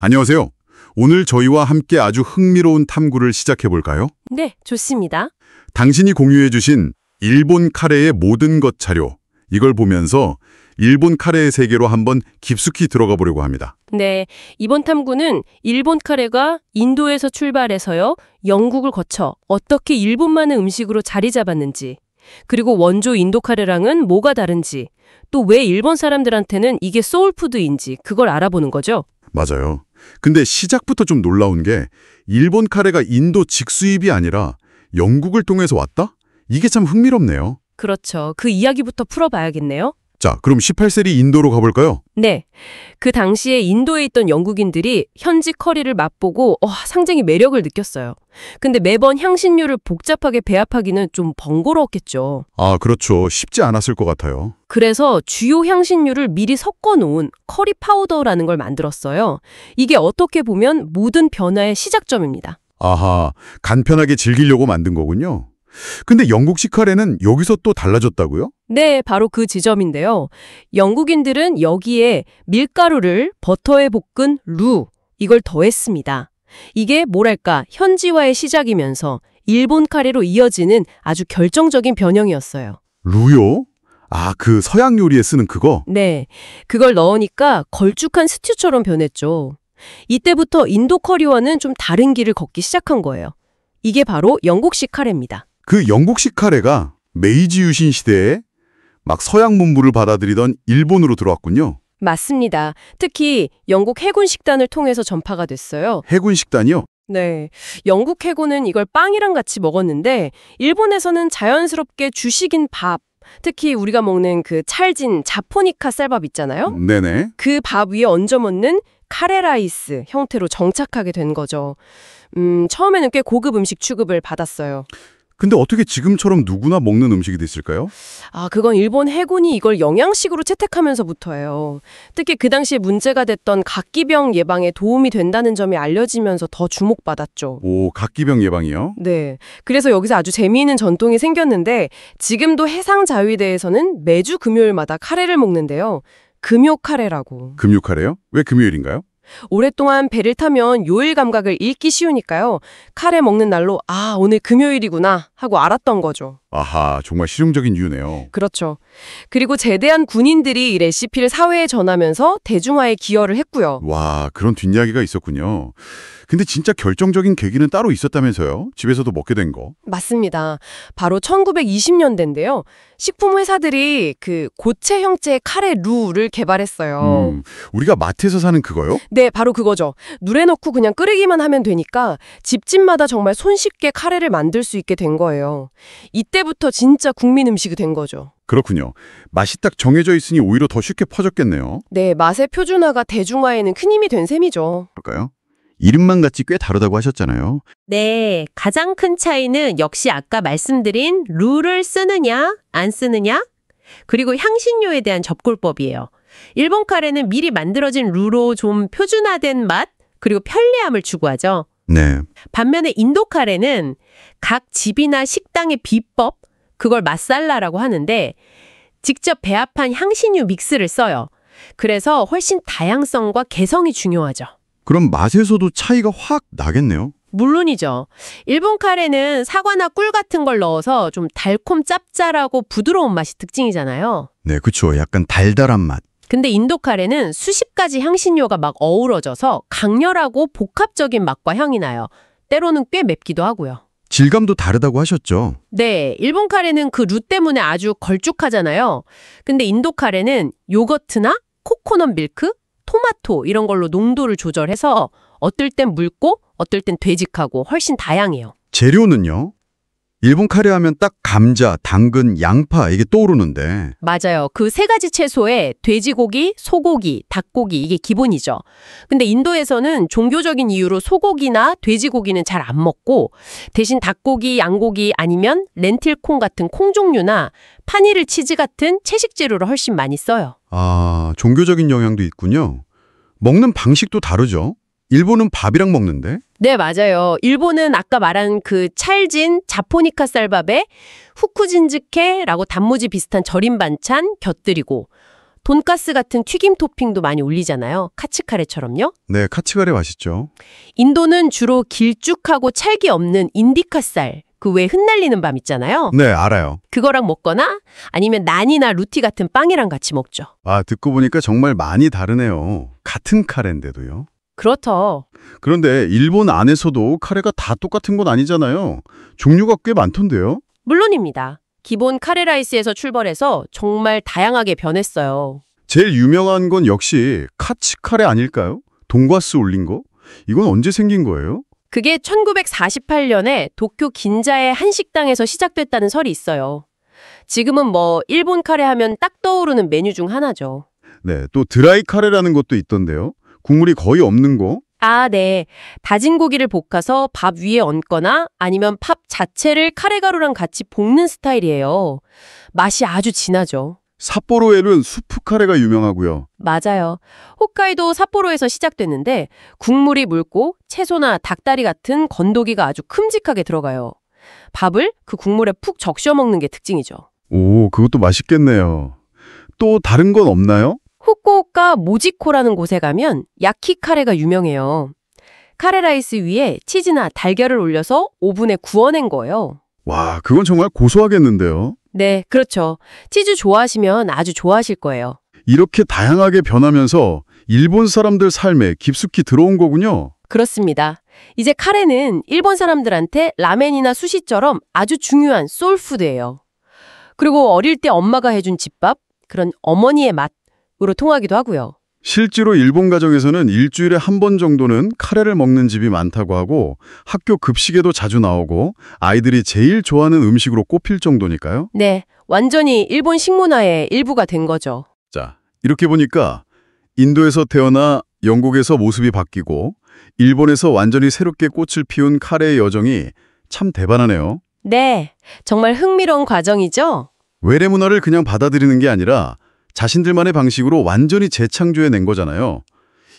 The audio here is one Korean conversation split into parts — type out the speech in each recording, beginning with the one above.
안녕하세요. 오늘 저희와 함께 아주 흥미로운 탐구를 시작해 볼까요? 네, 좋습니다. 당신이 공유해 주신 일본 카레의 모든 것 자료, 이걸 보면서 일본 카레의 세계로 한번 깊숙이 들어가 보려고 합니다. 네, 이번 탐구는 일본 카레가 인도에서 출발해서요, 영국을 거쳐 어떻게 일본만의 음식으로 자리 잡았는지, 그리고 원조 인도 카레랑은 뭐가 다른지, 또 왜 일본 사람들한테는 이게 소울푸드인지 그걸 알아보는 거죠. 맞아요. 근데 시작부터 좀 놀라운 게 일본 카레가 인도 직수입이 아니라 영국을 통해서 왔다? 이게 참 흥미롭네요. 그렇죠. 그 이야기부터 풀어봐야겠네요. 자, 그럼 18세기 인도로 가볼까요? 네, 그 당시에 인도에 있던 영국인들이 현지 커리를 맛보고 상당히 매력을 느꼈어요. 근데 매번 향신료를 복잡하게 배합하기는 좀 번거로웠겠죠. 아, 그렇죠. 쉽지 않았을 것 같아요. 그래서 주요 향신료를 미리 섞어놓은 커리 파우더라는 걸 만들었어요. 이게 어떻게 보면 모든 변화의 시작점입니다. 아하, 간편하게 즐기려고 만든 거군요. 근데 영국식 카레는 여기서 또 달라졌다고요? 네, 바로 그 지점인데요. 영국인들은 여기에 밀가루를 버터에 볶은 이걸 더했습니다. 이게 뭐랄까 현지화의 시작이면서 일본 카레로 이어지는 아주 결정적인 변형이었어요. 루요? 아, 그 서양 요리에 쓰는 그거? 네, 그걸 넣으니까 걸쭉한 스튜처럼 변했죠. 이때부터 인도 커리와는 좀 다른 길을 걷기 시작한 거예요. 이게 바로 영국식 카레입니다. 그 영국식 카레가 메이지 유신 시대에 막 서양 문물을 받아들이던 일본으로 들어왔군요. 맞습니다. 특히 영국 해군 식단을 통해서 전파가 됐어요. 해군 식단이요? 네, 영국 해군은 이걸 빵이랑 같이 먹었는데 일본에서는 자연스럽게 주식인 밥, 특히 우리가 먹는 그 찰진 자포니카 쌀밥 있잖아요. 네네. 그 밥 위에 얹어 먹는 카레라이스 형태로 정착하게 된 거죠. 처음에는 꽤 고급 음식 취급을 받았어요. 근데 어떻게 지금처럼 누구나 먹는 음식이 됐을까요? 아, 그건 일본 해군이 이걸 영양식으로 채택하면서부터예요. 특히 그 당시에 문제가 됐던 각기병 예방에 도움이 된다는 점이 알려지면서 더 주목받았죠. 오, 각기병 예방이요? 네. 그래서 여기서 아주 재미있는 전통이 생겼는데 지금도 해상자위대에서는 매주 금요일마다 카레를 먹는데요. 금요 카레라고. 금요 카레요? 왜 금요일인가요? 오랫동안 배를 타면 요일 감각을 잃기 쉬우니까요. 카레 먹는 날로 오늘 금요일이구나 하고 알았던 거죠. 아하, 정말 실용적인 이유네요. 그렇죠. 그리고 제대한 군인들이 이 레시피를 사회에 전하면서 대중화에 기여를 했고요. 와, 그런 뒷이야기가 있었군요. 근데 진짜 결정적인 계기는 따로 있었다면서요? 집에서도 먹게 된 거. 맞습니다. 바로 1920년대인데요. 식품 회사들이 그 고체 형태의 카레 루를 개발했어요. 우리가 마트에서 사는 그거요? 네, 바로 그거죠. 물에 넣고 그냥 끓이기만 하면 되니까 집집마다 정말 손쉽게 카레를 만들 수 있게 된 거예요. 이때부터 진짜 국민 음식이 된 거죠. 그렇군요. 맛이 딱 정해져 있으니 오히려 더 쉽게 퍼졌겠네요. 네, 맛의 표준화가 대중화에는 큰 힘이 된 셈이죠. 그럴까요? 이름만 같이 꽤 다르다고 하셨잖아요. 네, 가장 큰 차이는 역시 아까 말씀드린 룰을 쓰느냐, 안 쓰느냐, 그리고 향신료에 대한 접근법이에요. 일본 카레는 미리 만들어진 룰로 좀 표준화된 맛, 그리고 편리함을 추구하죠. 네. 반면에 인도 카레는 각 집이나 식당의 비법, 그걸 마살라라고 하는데 직접 배합한 향신료 믹스를 써요. 그래서 훨씬 다양성과 개성이 중요하죠. 그럼 맛에서도 차이가 확 나겠네요. 물론이죠. 일본 카레는 사과나 꿀 같은 걸 넣어서 좀 달콤 짭짤하고 부드러운 맛이 특징이잖아요. 네, 그렇죠. 약간 달달한 맛. 근데 인도 카레는 수십 가지 향신료가 막 어우러져서 강렬하고 복합적인 맛과 향이 나요. 때로는 꽤 맵기도 하고요. 질감도 다르다고 하셨죠? 네, 일본 카레는 그 루 때문에 아주 걸쭉하잖아요. 근데 인도 카레는 요거트나 코코넛 밀크, 토마토 이런 걸로 농도를 조절해서 어떨 땐 묽고 어떨 땐 되직하고 훨씬 다양해요. 재료는요? 일본 카레 하면 딱 감자, 당근, 양파 이게 떠오르는데. 맞아요. 그 세 가지 채소에 돼지고기, 소고기, 닭고기 이게 기본이죠. 근데 인도에서는 종교적인 이유로 소고기나 돼지고기는 잘 안 먹고 대신 닭고기, 양고기 아니면 렌틸콩 같은 콩 종류나 파니르 치즈 같은 채식 재료를 훨씬 많이 써요. 아, 종교적인 영향도 있군요. 먹는 방식도 다르죠? 일본은 밥이랑 먹는데? 네, 맞아요. 일본은 아까 말한 그 찰진 자포니카 쌀밥에 후쿠진즈케라고 단무지 비슷한 절임 반찬 곁들이고 돈가스 같은 튀김 토핑도 많이 올리잖아요. 카츠카레처럼요. 네, 카츠가레 맛있죠. 인도는 주로 길쭉하고 찰기 없는 인디카쌀, 그 왜 흩날리는 밤 있잖아요. 네, 알아요. 그거랑 먹거나 아니면 난이나 루티 같은 빵이랑 같이 먹죠. 아, 듣고 보니까 정말 많이 다르네요. 같은 카레인데도요. 그렇죠. 그런데 일본 안에서도 카레가 다 똑같은 건 아니잖아요. 종류가 꽤 많던데요. 물론입니다. 기본 카레라이스에서 출발해서 정말 다양하게 변했어요. 제일 유명한 건 역시 카츠카레 아닐까요? 돈가스 올린 거? 이건 언제 생긴 거예요? 그게 1948년에 도쿄 긴자의 한 식당에서 시작됐다는 설이 있어요. 지금은 뭐 일본 카레 하면 딱 떠오르는 메뉴 중 하나죠. 네, 또 드라이 카레라는 것도 있던데요. 국물이 거의 없는 거? 아, 네. 다진 고기를 볶아서 밥 위에 얹거나 아니면 밥 자체를 카레가루랑 같이 볶는 스타일이에요. 맛이 아주 진하죠. 삿포로에는 수프 카레가 유명하고요. 맞아요. 홋카이도 삿포로에서 시작됐는데 국물이 묽고 채소나 닭다리 같은 건더기가 아주 큼직하게 들어가요. 밥을 그 국물에 푹 적셔 먹는 게 특징이죠. 오, 그것도 맛있겠네요. 또 다른 건 없나요? 후쿠오카 모지코라는 곳에 가면 야키 카레가 유명해요. 카레라이스 위에 치즈나 달걀을 올려서 오븐에 구워낸 거예요. 와, 그건 정말 고소하겠는데요. 네, 그렇죠. 치즈 좋아하시면 아주 좋아하실 거예요. 이렇게 다양하게 변하면서 일본 사람들 삶에 깊숙이 들어온 거군요. 그렇습니다. 이제 카레는 일본 사람들한테 라멘이나 수시처럼 아주 중요한 소울푸드예요. 그리고 어릴 때 엄마가 해준 집밥, 그런 어머니의 맛으로 통하기도 하고요. 실제로 일본 가정에서는 일주일에 한 번 정도는 카레를 먹는 집이 많다고 하고 학교 급식에도 자주 나오고 아이들이 제일 좋아하는 음식으로 꼽힐 정도니까요. 네, 완전히 일본 식문화의 일부가 된 거죠. 자, 이렇게 보니까 인도에서 태어나 영국에서 모습이 바뀌고 일본에서 완전히 새롭게 꽃을 피운 카레의 여정이 참 대단하네요. 네, 정말 흥미로운 과정이죠? 외래 문화를 그냥 받아들이는 게 아니라 자신들만의 방식으로 완전히 재창조해낸 거잖아요.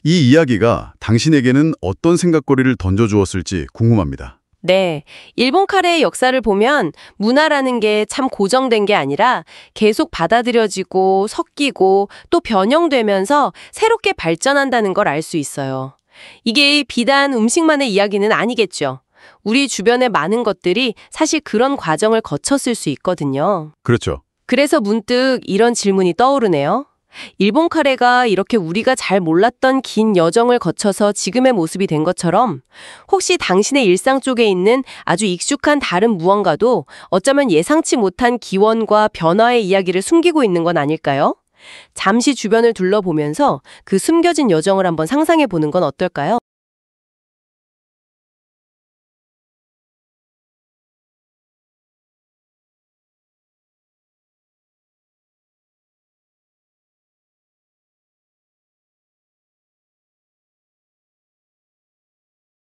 이 이야기가 당신에게는 어떤 생각거리를 던져주었을지 궁금합니다. 네, 일본 카레의 역사를 보면 문화라는 게 참 고정된 게 아니라 계속 받아들여지고 섞이고 또 변형되면서 새롭게 발전한다는 걸 알 수 있어요. 이게 비단 음식만의 이야기는 아니겠죠. 우리 주변의 많은 것들이 사실 그런 과정을 거쳤을 수 있거든요. 그렇죠. 그래서 문득 이런 질문이 떠오르네요. 일본 카레가 이렇게 우리가 잘 몰랐던 긴 여정을 거쳐서 지금의 모습이 된 것처럼 혹시 당신의 일상 속에 있는 아주 익숙한 다른 무언가도 어쩌면 예상치 못한 기원과 변화의 이야기를 숨기고 있는 건 아닐까요? 잠시 주변을 둘러보면서 그 숨겨진 여정을 한번 상상해 보는 건 어떨까요?